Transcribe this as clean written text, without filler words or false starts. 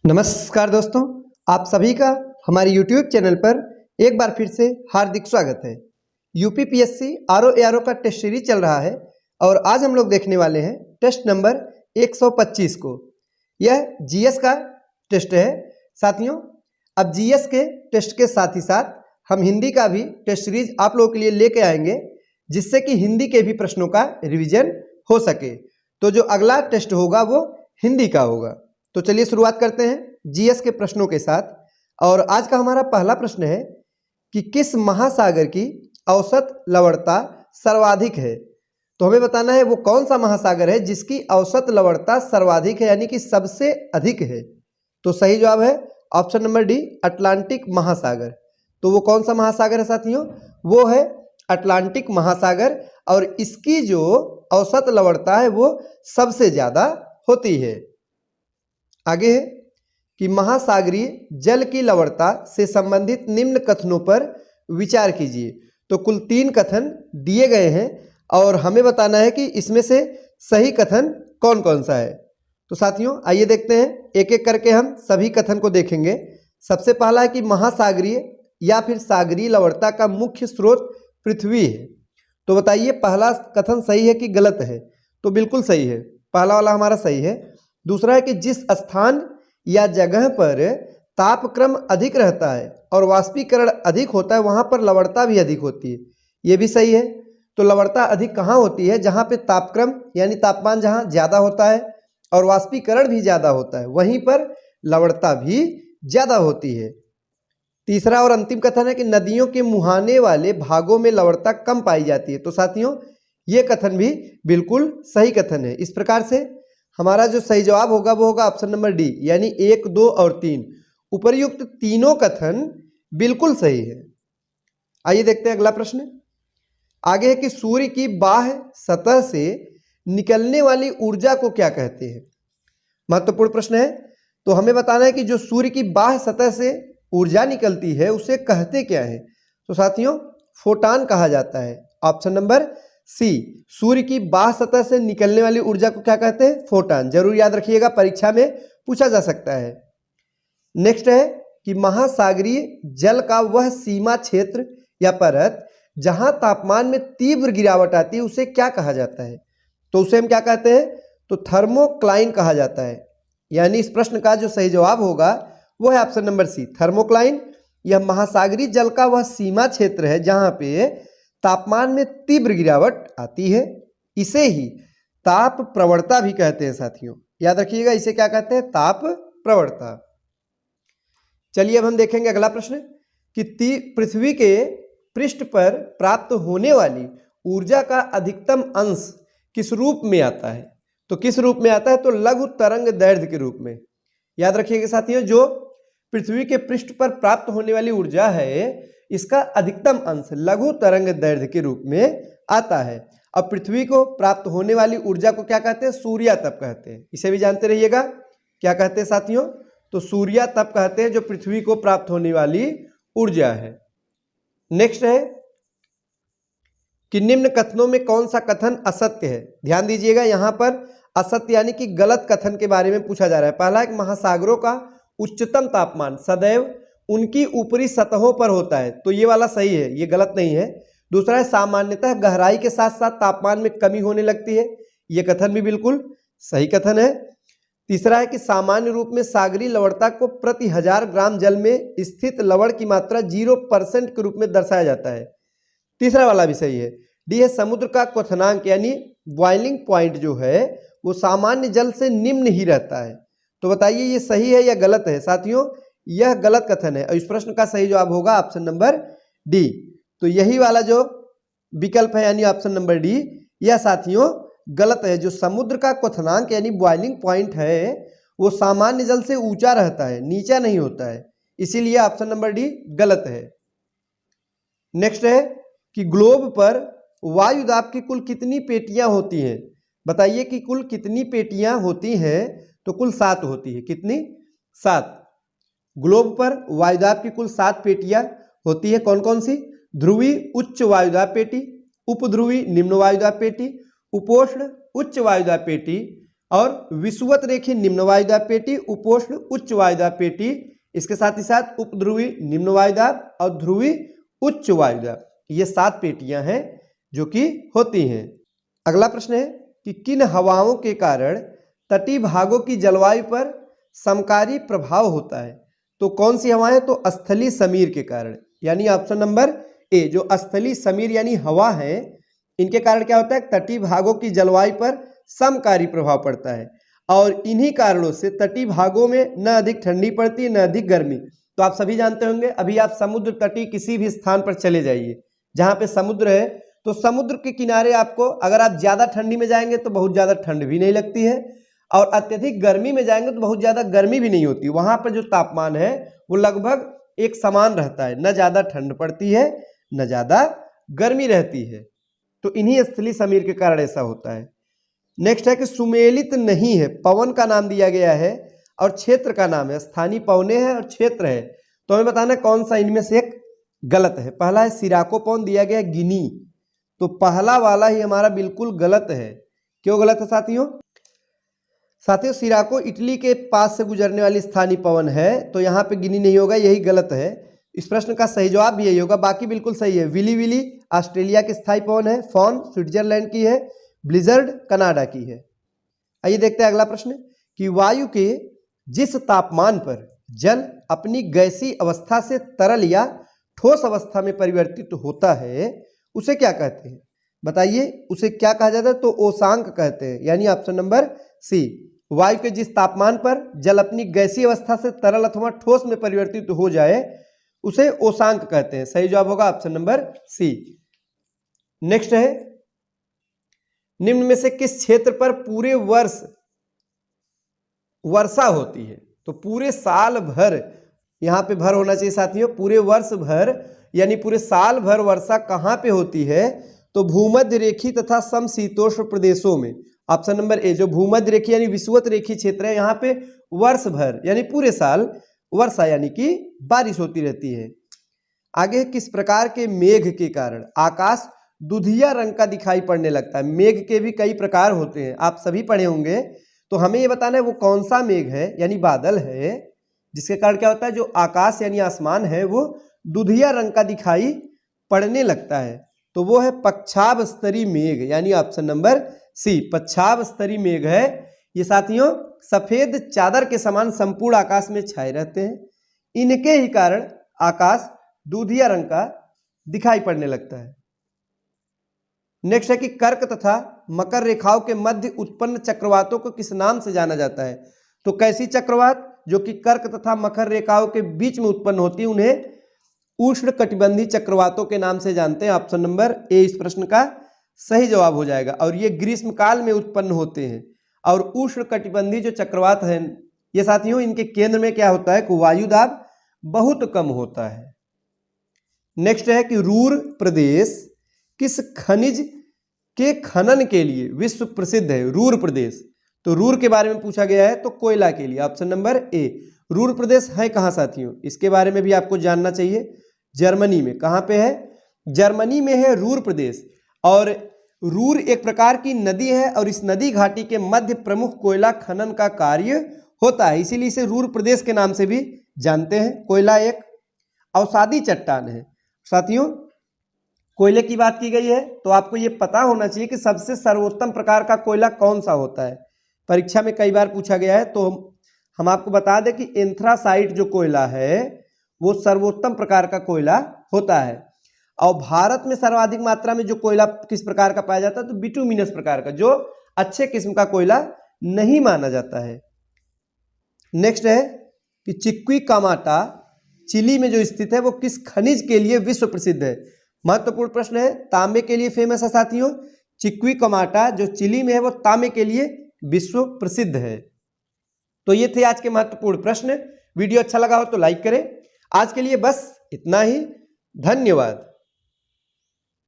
नमस्कार दोस्तों, आप सभी का हमारे YouTube चैनल पर एक बार फिर से हार्दिक स्वागत है। यूपीपीएससी आरओ एआरओ का टेस्ट सीरीज चल रहा है और आज हम लोग देखने वाले हैं टेस्ट नंबर 125 को। यह जीएस का टेस्ट है साथियों। अब जीएस के टेस्ट के साथ ही साथ हम हिंदी का भी टेस्ट सीरीज आप लोगों के लिए लेके आएंगे, जिससे कि हिंदी के भी प्रश्नों का रिवीजन हो सके। तो जो अगला टेस्ट होगा वो हिंदी का होगा। तो चलिए शुरुआत करते हैं जीएस के प्रश्नों के साथ। और आज का हमारा पहला प्रश्न है कि किस महासागर की औसत लवणता सर्वाधिक है। तो हमें बताना है वो कौन सा महासागर है जिसकी औसत लवणता सर्वाधिक है, यानी कि सबसे अधिक है। तो सही जवाब है ऑप्शन नंबर डी, अटलांटिक महासागर। तो वो कौन सा महासागर है साथियों? वो है अटलांटिक महासागर और इसकी जो औसत लवणता है वो सबसे ज्यादा होती है। आगे है कि महासागरीय जल की लवणता से संबंधित निम्न कथनों पर विचार कीजिए। तो कुल 3 कथन दिए गए हैं और हमें बताना है कि इसमें से सही कथन कौन कौन सा है। तो साथियों आइए देखते हैं, एक एक करके हम सभी कथन को देखेंगे। सबसे पहला है कि महासागरीय या फिर सागरीय लवणता का मुख्य स्रोत पृथ्वी है। तो बताइए पहला कथन सही है कि गलत है? तो बिल्कुल सही है, पहला वाला हमारा सही है। दूसरा है कि जिस स्थान या जगह पर तापक्रम अधिक रहता है और वाष्पीकरण अधिक होता है वहां पर लवणता भी अधिक होती है। यह भी सही है। तो लवणता अधिक कहाँ होती है? जहां पे तापक्रम यानी तापमान जहां ज्यादा होता है और वाष्पीकरण भी ज्यादा होता है, वहीं पर लवणता भी ज्यादा होती है। तीसरा और अंतिम कथन है कि नदियों के मुहाने वाले भागों में लवणता कम पाई जाती है। तो साथियों ये कथन भी बिल्कुल सही कथन है। इस प्रकार से हमारा जो सही जवाब होगा वो होगा ऑप्शन नंबर डी, यानी 1, 2 और 3। उपर्युक्त तीनों कथन बिल्कुल सही है। आइए देखते हैं अगला प्रश्न। आगे है कि सूर्य की बाह्य सतह से निकलने वाली ऊर्जा को क्या कहते हैं? महत्वपूर्ण प्रश्न है। तो हमें बताना है कि जो सूर्य की बाह्य सतह से ऊर्जा निकलती है उसे कहते क्या है? तो साथियों फोटान कहा जाता है। ऑप्शन नंबर सी, सूर्य की बाह्य सतह से निकलने वाली ऊर्जा को क्या कहते हैं? फोटान। जरूर याद रखिएगा, परीक्षा में पूछा जा सकता है। नेक्स्ट है कि महासागरीय जल का वह सीमा क्षेत्र या परत जहां तापमान में तीव्र गिरावट आती है उसे क्या कहा जाता है? तो उसे हम क्या कहते हैं? तो थर्मोक्लाइन कहा जाता है। यानी इस प्रश्न का जो सही जवाब होगा वो है ऑप्शन नंबर सी, थर्मोक्लाइन। यह महासागरीय जल का वह सीमा क्षेत्र है जहां पे तापमान में तीव्र गिरावट आती है। इसे ही ताप प्रवणता भी कहते हैं साथियों, याद रखिएगा, इसे क्या कहते हैं? ताप प्रवणता। चलिए अब हम देखेंगे अगला प्रश्न कि पृथ्वी के पृष्ठ पर प्राप्त होने वाली ऊर्जा का अधिकतम अंश किस रूप में आता है? तो किस रूप में आता है? तो लघु तरंग दैर्ध्य के रूप में। याद रखिएगा साथियों, जो पृथ्वी के पृष्ठ पर प्राप्त होने वाली ऊर्जा है इसका अधिकतम अंश लघु तरंग दैर्ध्य के रूप में आता है। अब पृथ्वी को प्राप्त होने वाली ऊर्जा को क्या कहते हैं? सूर्यातप कहते हैं। इसे भी जानते रहिएगा, क्या कहते हैं साथियों? तो सूर्यातप कहते हैं जो पृथ्वी को प्राप्त होने वाली ऊर्जा है। नेक्स्ट है कि निम्न कथनों में कौन सा कथन असत्य है? ध्यान दीजिएगा, यहां पर असत्य यानी कि गलत कथन के बारे में पूछा जा रहा है। पहला एक महासागरों का उच्चतम तापमान सदैव उनकी ऊपरी सतहों पर होता है। तो ये वाला सही है, ये गलत नहीं है। दूसरा है सामान्यतः गहराई के साथ साथ तापमान में कमी होने लगती है। ये कथन भी बिल्कुल सही कथन है। तीसरा है कि सामान्य रूप में सागरीय लवणता को प्रति 1000 ग्राम जल में स्थित लवण की मात्रा 0% के रूप में दर्शाया जाता है। तीसरा वाला भी सही है। डी है समुद्र का क्वथनांक यानी बॉइलिंग पॉइंट जो है वो सामान्य जल से निम्न ही रहता है। तो बताइए ये सही है या गलत है? साथियों यह गलत कथन है और इस प्रश्न का सही जवाब होगा ऑप्शन नंबर डी। तो यही वाला जो विकल्प है यानी ऑप्शन नंबर डी, यह साथियों गलत है। जो समुद्र का क्वथनांक यानी बॉइलिंग पॉइंट है वो सामान्य जल से ऊंचा रहता है, नीचा नहीं होता है, इसीलिए ऑप्शन नंबर डी गलत है। नेक्स्ट है कि ग्लोब पर वायु दाब की कुल कितनी पेटियां होती हैं? बताइए कि कुल कितनी पेटियां होती हैं? तो कुल 7 होती है। कितनी? 7। ग्लोब पर वायुदाब की कुल 7 पेटियां होती है। कौन कौन सी? ध्रुवी उच्च वायुदाब पेटी, उपध्रुवी निम्न वायुदाब पेटी, उपोष्ण उच्च वायुदाब पेटी, और विषुवत रेखीय निम्न वायुदाब पेटी, उपोष्ण उच्च वायुदाब पेटी, इसके साथ ही साथ उपध्रुवी निम्न वायुदाब और ध्रुवी उच्च वायुदाब, ये 7 पेटियां हैं जो कि होती हैं। अगला प्रश्न है कि किन हवाओं के कारण तटीय भागों की जलवायु पर समकारी प्रभाव होता है? तो कौन सी हवाएं? तो स्थलीय समीर के कारण, यानी ऑप्शन नंबर ए, जो स्थलीय समीर यानी हवा है, इनके कारण क्या होता है? तटीय भागों की जलवायु पर समकारी प्रभाव पड़ता है और इन्हीं कारणों से तटीय भागों में न अधिक ठंडी पड़ती है न अधिक गर्मी। तो आप सभी जानते होंगे, अभी आप समुद्र तटीय किसी भी स्थान पर चले जाइए जहां पे समुद्र है, तो समुद्र के किनारे आपको अगर आप ज्यादा ठंडी में जाएंगे तो बहुत ज्यादा ठंड भी नहीं लगती है और अत्यधिक गर्मी में जाएंगे तो बहुत ज्यादा गर्मी भी नहीं होती। वहां पर जो तापमान है वो लगभग एक समान रहता है, न ज्यादा ठंड पड़ती है न ज्यादा गर्मी रहती है। तो इन्हीं स्थलीय समीर के कारण ऐसा होता है। नेक्स्ट है कि सुमेलित नहीं है, पवन का नाम दिया गया है और क्षेत्र का नाम है, स्थानीय पवने है और क्षेत्र है। तो हमें बताना कौन सा इनमें से एक गलत है। पहला है सिराको पवन, दिया गया गिनी, तो पहला वाला ही हमारा बिल्कुल गलत है। क्यों गलत है साथियों? साथियों, सिराको इटली के पास से गुजरने वाली स्थानीय पवन है, तो यहाँ पे गिनी नहीं होगा, यही गलत है। इस प्रश्न का सही जवाब भी यही होगा, बाकी बिल्कुल सही है। विली विली ऑस्ट्रेलिया की स्थायी पवन है, फॉन स्विट्जरलैंड की है, ब्लिजर्ड कनाडा की है। आइए देखते हैं अगला प्रश्न कि वायु के जिस तापमान पर जल अपनी गैसीय अवस्था से तरल या ठोस अवस्था में परिवर्तित होता है उसे क्या कहते हैं? बताइए, उसे क्या कहा जाता है? तो ओसांक कहते हैं, यानी ऑप्शन नंबर सी। वायु के जिस तापमान पर जल अपनी गैसीय अवस्था से तरल अथवा ठोस में परिवर्तित हो जाए उसे ओसांक कहते हैं। सही जवाब होगा ऑप्शन नंबर सी। नेक्स्ट है, निम्न में से किस क्षेत्र पर पूरे वर्ष वर्षा होती है? तो पूरे साल भर, यहां पे भर होना चाहिए साथियों, पूरे वर्ष भर यानी पूरे साल भर वर्षा कहां पे होती है? तो भूमध्य रेखी तथा समशीतोष्ण प्रदेशों में। ऑप्शन नंबर ए, जो भूमध्य रेखी यानी विषुवत रेखी क्षेत्र है, यहाँ पे वर्ष भर यानी पूरे साल वर्षा यानी कि बारिश होती रहती है। आगे, किस प्रकार के मेघ के कारण आकाश दुधिया रंग का दिखाई पड़ने लगता है? मेघ के भी कई प्रकार होते हैं, आप सभी पढ़े होंगे, तो हमें ये बताना है वो कौन सा मेघ है यानी बादल है जिसके कारण क्या होता है, जो आकाश यानी आसमान है वो दुधिया रंग का दिखाई पड़ने लगता है। तो वो है पक्षाभ स्तरीय मेघ, यानी ऑप्शन नंबर सी, पक्षाभ स्तरीय मेघ है। ये साथियों सफेद चादर के समान संपूर्ण आकाश में छाए रहते हैं, इनके ही कारण आकाश दूधिया रंग का दिखाई पड़ने लगता है। नेक्स्ट है कि कर्क तथा मकर रेखाओं के मध्य उत्पन्न चक्रवातों को किस नाम से जाना जाता है? तो कैसी चक्रवात जो कि कर्क तथा मकर रेखाओं के बीच में उत्पन्न होती है उन्हें उष्ण कटिबंधीय चक्रवातों के नाम से जानते हैं। ऑप्शन नंबर ए इस प्रश्न का सही जवाब हो जाएगा। और ये ग्रीष्म काल में उत्पन्न होते हैं। और उष्ण कटिबंधीय जो चक्रवात हैं ये साथियों, इनके केंद्र में क्या होता है कि वायुदाब बहुत कम होता है। नेक्स्ट है कि रूर प्रदेश किस खनिज के खनन के लिए विश्व प्रसिद्ध है? रूर प्रदेश, तो रूर के बारे में पूछा गया है, तो कोयला के लिए। Option number A. रूर प्रदेश है कहाँ साथियों? इसके बारे में भी आपको जानना चाहिए। जर्मनी में। कहाँ पे है? जर्मनी में है रूर प्रदेश। और रूर एक प्रकार की नदी है और इस नदी घाटी के मध्य प्रमुख कोयला खनन का कार्य होता है, इसीलिए इसे रूर प्रदेश के नाम से भी जानते हैं। कोयला एक अवसादी चट्टान है। साथियों कोयले की बात की गई है तो आपको ये पता होना चाहिए कि सबसे सर्वोत्तम प्रकार का कोयला कौन सा होता है। परीक्षा में कई बार पूछा गया है, तो हम आपको बता दें कि एंथ्रासाइट जो कोयला है वो सर्वोत्तम प्रकार का कोयला होता है। और भारत में सर्वाधिक मात्रा में जो कोयला किस प्रकार का पाया जाता है? तो बिटुमिनस प्रकार का, जो अच्छे किस्म का कोयला नहीं माना जाता है। नेक्स्ट है कि चिक्विकामाटा चिली में जो स्थित है वो किस खनिज के लिए विश्व प्रसिद्ध है? महत्वपूर्ण प्रश्न है। तांबे के लिए फेमस है साथियों। चिक्विकामाटा जो चिली में है वो तांबे के लिए विश्व प्रसिद्ध है। तो ये थे आज के महत्वपूर्ण प्रश्न। वीडियो अच्छा लगा हो तो लाइक करें। आज के लिए बस इतना ही। धन्यवाद।